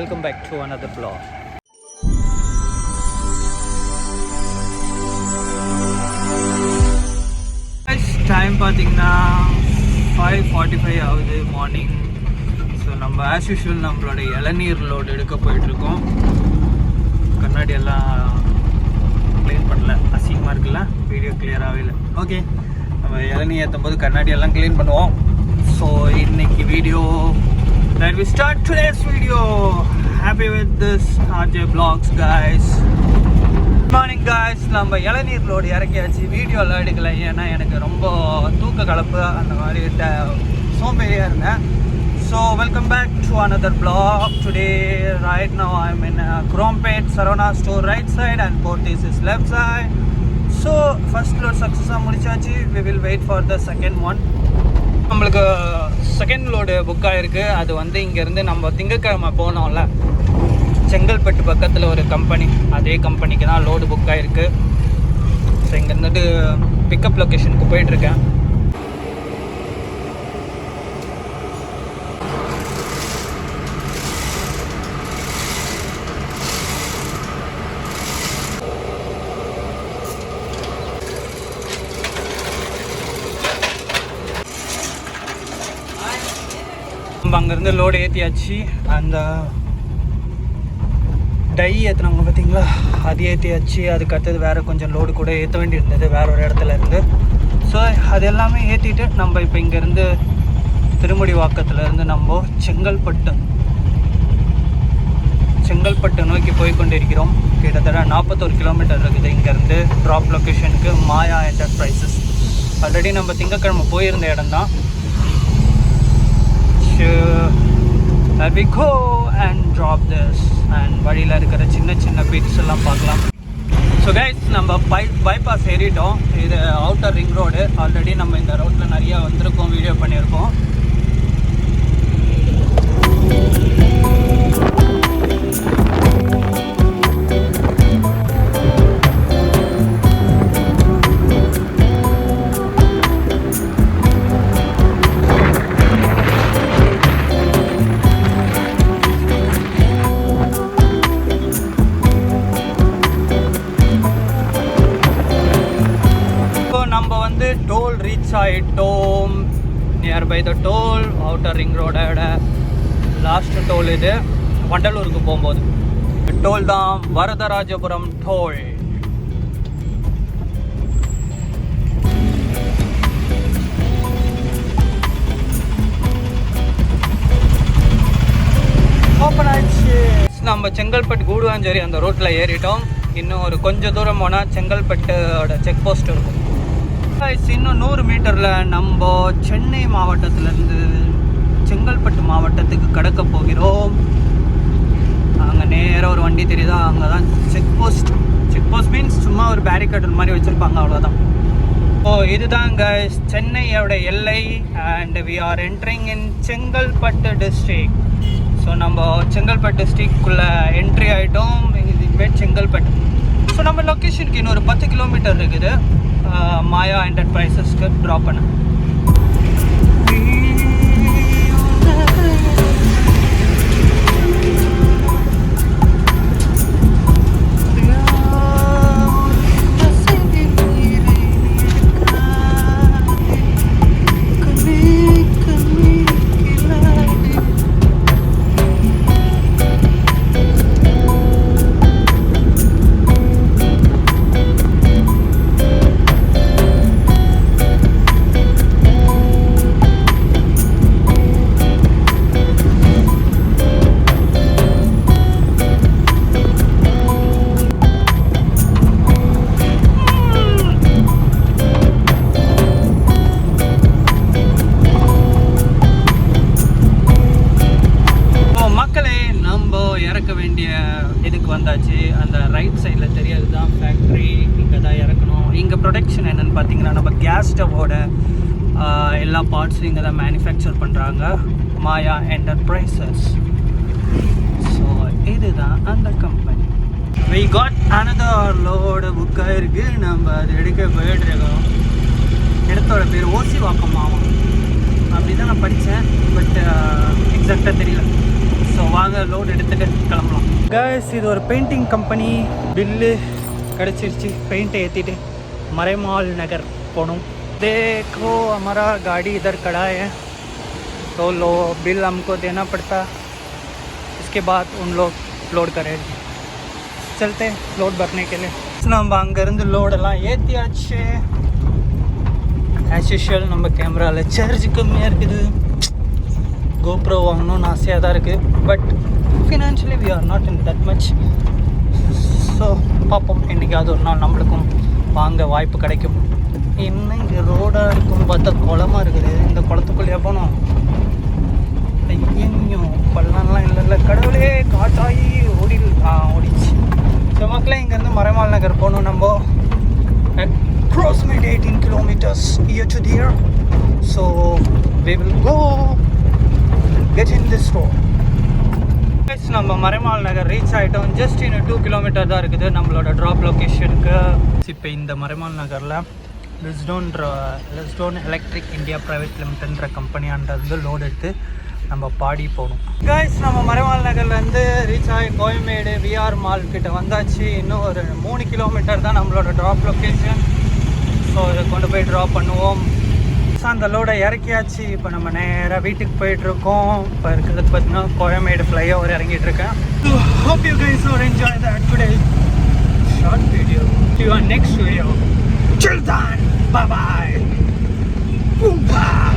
Welcome back to another vlog. Time பார்த்தீங்கன்னா 5:45 ஆகுது morning. So நம்ம ஆஸ் யூஷுவல் நம்மளோட இளநீர் லோடு எடுக்க போயிட்டுருக்கோம். கண்ணாடி எல்லாம் க்ளீன் பண்ணல, அசிங்கமாக இருக்குல்ல, வீடியோ கிளியராகவே இல்லை. ஓகே, நம்ம இளநீர் ஏற்றும் போது கண்ணாடி எல்லாம் க்ளீன் பண்ணுவோம். ஸோ இன்னைக்கு video that we start today's video. Happy with this RJ Vlogs guys. Good morning guys. நம்ம இளநீர் லோடு இறக்கியாச்சு. வீடியோலாம் எடுக்கல, ஏன்னா எனக்கு ரொம்ப தூக்க கலப்பு அந்த மாதிரி சோம்பேறியாக இருந்தேன். So welcome back to another vlog. Today right now I'm in Krompet Saravana store right side and Portis is left side. So first load successfully முடிச்சாச்சு. We will wait for the second one. நம்மளுக்கு second load book ஆகிருக்கு. அது வந்து இங்கேருந்து நம்ம திங்கட்கிழமை போனோம்ல, செங்கல்பட்டு பக்கத்தில் ஒரு கம்பெனி, அதே கம்பெனிக்கு தான் லோடு புக் ஆகிருக்கு. ஸோ இங்கேருந்துட்டு பிக்கப் லொக்கேஷனுக்கு போயிட்டுருக்கேன். நம்ம அங்கேருந்து லோடு ஏற்றியாச்சு. அந்த டை ஏற்றுனவங்க பார்த்தீங்களா, அது ஏற்றியாச்சு. அதுக்கு அடுத்தது வேறு கொஞ்சம் லோடு கூட ஏற்ற வேண்டியிருந்தது வேற ஒரு இடத்துல இருந்து. ஸோ அது எல்லாமே ஏற்றிட்டு நம்ம இப்போ இங்கேருந்து திருமுடிவாக்கத்துலேருந்து நம்ம செங்கல்பட்டு நோக்கி போய் கொண்டு இருக்கிறோம். கிட்டத்தட்ட 41 கிலோமீட்டர் இருக்குது இங்கேருந்து ட்ராப் லொக்கேஷனுக்கு. மாயா என்டர்பிரைசஸ் ஆல்ரெடி நம்ம திங்கட்கிழமை போயிருந்த இடம் தான். Let me go and drop this and வழியில் இருக்கிற சின்ன சின்ன பீட்ஸ் எல்லாம் பார்க்கலாம். ஸோ கைஸ், நம்ம பைபாஸ் ஏறிட்டோம். இது அவுட்டர் ரிங் ரோடு. ஆல்ரெடி நம்ம இந்த ரோட்டில் நிறையா வந்திருக்கோம், வீடியோ பண்ணியிருக்கோம். டோல் ரீச் ஆகிட்டோம். Nearby the toll, outer ring ரோடோட லாஸ்ட் டோல் இது. வண்டலூருக்கு போகும்போது டோல் தான் வரதராஜபுரம் டோல். ஓப்பன் ஆயிடுச்சு. நம்ம செங்கல்பட்டு கூடுவாஞ்சேரி அந்த ரோட்டில் ஏறிட்டோம். இன்னும் ஒரு கொஞ்சம் தூரம் போனால் செங்கல்பட்டோட செக் போஸ்ட் இருக்கும். இன்னும் 100 மீட்டரில் நம்ம சென்னை மாவட்டத்திலேருந்து செங்கல்பட்டு மாவட்டத்துக்கு கடக்க போகிறோம். அங்கே நேராக ஒரு வண்டி தெரியுதா, அங்கே தான் செக் போஸ்ட் மீன்ஸ் சும்மா ஒரு பேரிகேட் மாதிரி வச்சுருப்பாங்க, அவ்வளோதான். ஸோ இதுதாங்க சென்னையோட எல்லை. And we are entering in Chengalpattu district. So நம்ம செங்கல்பட்டு டிஸ்ட்ரிக்குள்ளே என்ட்ரி ஆகிட்டோம். இதுவே செங்கல்பட்டு. ஸோ நம்ம லொக்கேஷனுக்கு இன்னொரு 10 கிலோமீட்டர் இருக்குது. மாயா என்டர்பிரைசஸ்க்கு ட்ராப் பண்ண. வந்தாச்சு. அந்த ரைட் சைடில் தெரியாது தான் ஃபேக்ட்ரி, இங்கே தான் இறக்கணும். இங்கே ப்ரொடக்ஷன் என்னென்னு பார்த்தீங்கன்னா, நம்ம கேஸ் ஸ்டவோட எல்லா பார்ட்ஸும் இங்கே தான் மேனுஃபேக்சர் பண்ணுறாங்க. மாயா என்டர்பிரைசஸ். ஸோ இதுதான் அந்த company. we got another load book ஆகிருக்கு. நம்ம அது எடுக்க போயிட்டுருக்கோம். இடத்தோட பேர் ஓசிவாக்கம் ஆகும் அப்படி தான் நான் படித்தேன், பட் எக்ஸாக்டாக தெரியல. ஸோ ஸோ வாங்க லோடு எடுத்துகிட்டு கிளம்பலாம். கைஸ் இது ஒரு பெயிண்டிங் கம்பெனி. பில்லு கிடச்சிருச்சு. பெயிண்ட்டை ஏற்றிட்டு मरेमाल नगर पोनू. देखो हमारा गाड़ी इधर खड़ा है तो लो बिल हमको देना पड़ता, इसके बाद उन लोग लोड करेंगे. चलते लोड भरने के लिए. நம்ம அங்கேருந்து லோடெல்லாம் ஏற்றியாச்சு. ஆஸ் யூஷுவல் நம்ம கேமராவில் சார்ஜ் கம்மியாக இருக்குது. கோப்ரோ வாங்கணும்னு ஆசையாக தான் இருக்குது. But financially we are not in that much. So பார்ப்போம், என்றைக்காவது ஒரு நாள் நம்மளுக்கும் வாங்க வாய்ப்பு கிடைக்கும். என்ன இங்கே ரோடாக இருக்கும் பார்த்தா குளமாக இருக்குது. இந்த குளத்துக்குள்ளேயே போனோம். ஐயோ பள்ளம்லாம் இல்லை கடவுளே, காற்றாகி ஓடிச்சு. ஸோ மக்களே இங்கேருந்து மறைமால் நகர் போகணும். நம்ம approximately 18 kilometers here to there. So we will go get in this road. நம்ம மறைமால் நகர் ரீச் ஆகிட்டோம். ஜஸ்ட் இன்னும் 2 கிலோமீட்டர் தான் இருக்குது நம்மளோட ட்ராப் லொக்கேஷனுக்கு. இப்போ இந்த மறைமால் நகரில் லெஸ்டோன் எலக்ட்ரிக் இந்தியா ப்ரைவேட் லிமிடெட்ன்ற கம்பெனியான்றது லோடு எடுத்து நம்ம பாடி போகணும். கைஸ் நம்ம மறைமால் நகர்லேருந்து ரீச் ஆகி கோயம்பேடு விஆர் மால் கிட்ட வந்தாச்சு. இன்னும் ஒரு 3 கிலோமீட்டர் தான் நம்மளோட ட்ராப் லொக்கேஷன். ஸோ இதை கொண்டு போய் ட்ராப் பண்ணுவோம். அந்த லோடை இறக்கியாச்சு. இப்போ நம்ம நேராக வீட்டுக்கு போயிட்டுருக்கோம். இப்போ இருக்கிறதுக்கு பார்த்தீங்கன்னா கோயம்பேடு ஃப்ளைஓவர் இறங்கிட்டு இருக்கேன். Hope you guys will enjoy that today short video. See you on next video. Till then, bye bye.